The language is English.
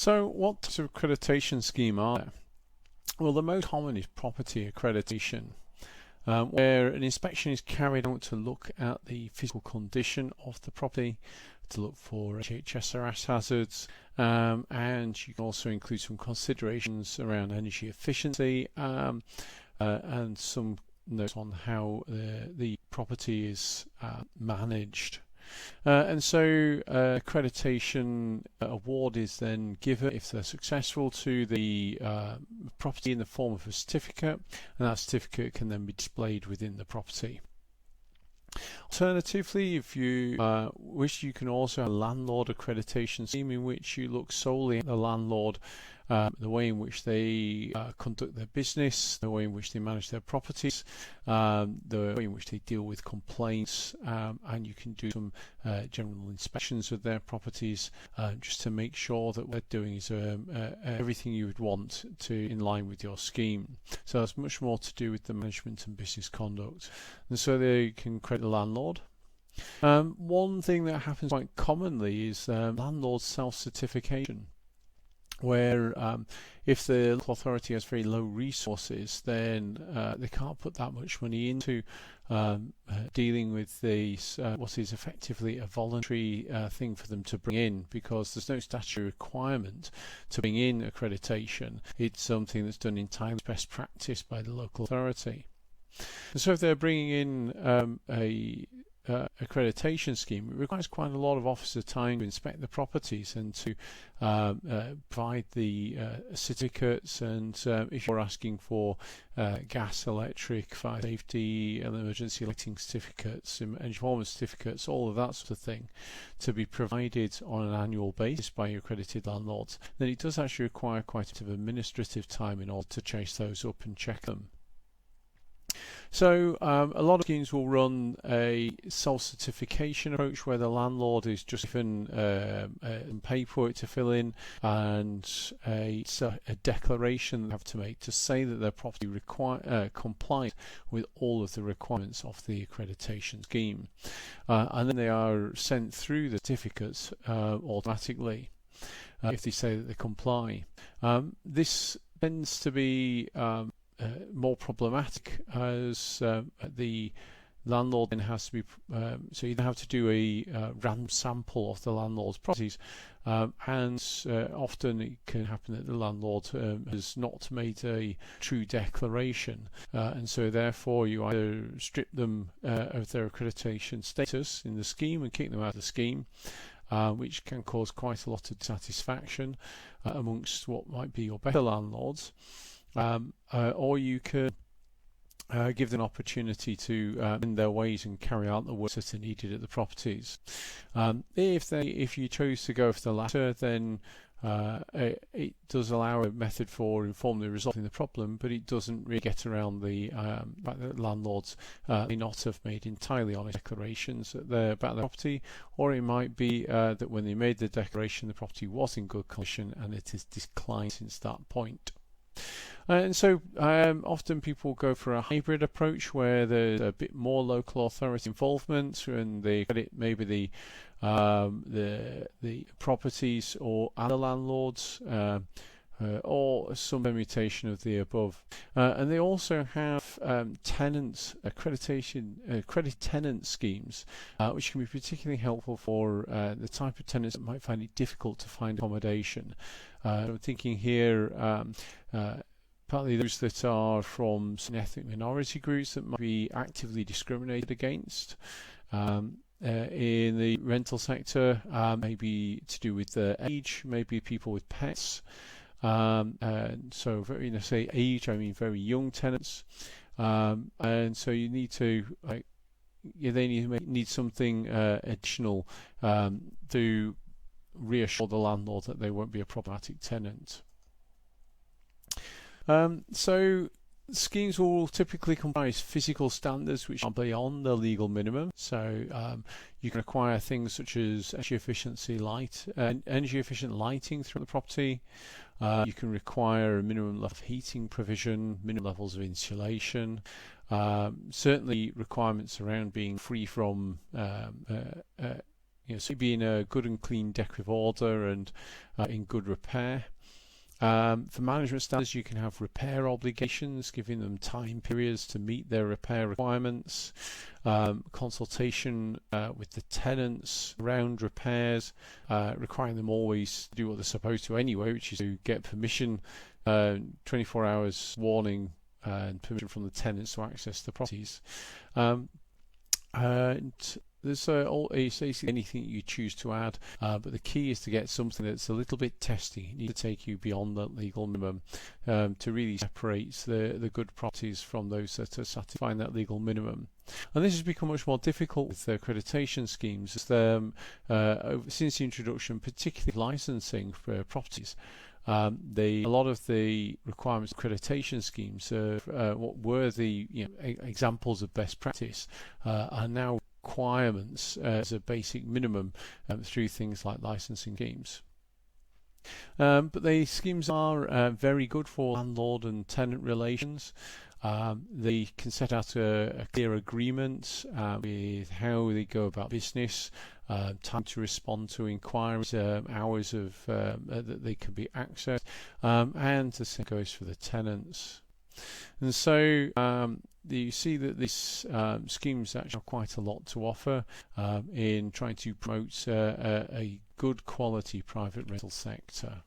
So what types of accreditation scheme are there? Well, the most common is property accreditation, where an inspection is carried out to look at the physical condition of the property, to look for HSRS hazards, and you can also include some considerations around energy efficiency and some notes on how the property is managed. And so accreditation award is then given if they're successful to the property in the form of a certificate, and that certificate can then be displayed within the property. Alternatively, if you wish, you can also have a landlord accreditation scheme in which you look solely at the landlord, the way in which they conduct their business, the way in which they manage their properties, the way in which they deal with complaints, and you can do some general inspections of their properties just to make sure that what they're doing is everything you would want to in line with your scheme. So that's much more to do with the management and business conduct, and so they can credit the landlord. One thing that happens quite commonly is landlord self-certification, where if the local authority has very low resources, then they can't put that much money into dealing with these what is effectively a voluntary thing for them to bring in, because there's no statutory requirement to bring in accreditation. It's something that's done entirely as best practice by the local authority. And so if they're bringing in a accreditation scheme, it requires quite a lot of officer time to inspect the properties and to provide the certificates, and if you're asking for gas, electric, fire safety and emergency lighting certificates, energy performance certificates, all of that sort of thing to be provided on an annual basis by your accredited landlords, then it does actually require quite a bit of administrative time in order to chase those up and check them. So a lot of schemes will run a self-certification approach where the landlord is just given paperwork to fill in and a declaration they have to make to say that their property complies with all of the requirements of the accreditation scheme, and then they are sent through the certificates automatically if they say that they comply. This tends to be more problematic, as the landlord then has to be so you have to do a random sample of the landlord's properties, and often it can happen that the landlord has not made a true declaration, and so therefore you either strip them of their accreditation status in the scheme and kick them out of the scheme, which can cause quite a lot of dissatisfaction amongst what might be your better landlords. Or you could give them an opportunity to amend their ways and carry out the works that are needed at the properties. If you chose to go for the latter, then it does allow a method for informally resolving the problem, but it doesn't really get around the fact that landlords may not have made entirely honest declarations about their property, or it might be that when they made the declaration the property was in good condition and it has declined since that point. And so often people go for a hybrid approach where there's a bit more local authority involvement, and they credit maybe the properties or other landlords, or some permutation of the above. And they also have tenants accredited tenant schemes, which can be particularly helpful for the type of tenants that might find it difficult to find accommodation. I'm thinking here partly those that are from some ethnic minority groups that might be actively discriminated against in the rental sector, maybe to do with their age, maybe people with pets. And so, say age, I mean very young tenants, and so you need to need something additional to reassure the landlord that they won't be a problematic tenant. So schemes will typically comprise physical standards which are beyond the legal minimum. So you can acquire things such as energy efficient lighting throughout the property. You can require a minimum level of heating provision, minimum levels of insulation, certainly requirements around being free from so be in a good and clean decorative order and in good repair. For management standards, you can have repair obligations, giving them time periods to meet their repair requirements, consultation with the tenants around repairs, requiring them always to do what they're supposed to anyway, which is to get permission, 24 hours warning and permission from the tenants to access the properties. And there's basically anything you choose to add, but the key is to get something that's a little bit testy. You need to take you beyond that legal minimum to really separate the good properties from those that are satisfying that legal minimum. And this has become much more difficult with accreditation schemes since the introduction, particularly of licensing for properties. A lot of the requirements of accreditation schemes, what were the examples of best practice, are now requirements as a basic minimum through things like licensing schemes. But the schemes are very good for landlord and tenant relations. They can set out a clear agreement with how they go about business, time to respond to inquiries, hours of that they can be accessed, and the same goes for the tenants. And so you see that these schemes actually have quite a lot to offer in trying to promote a good quality private rental sector.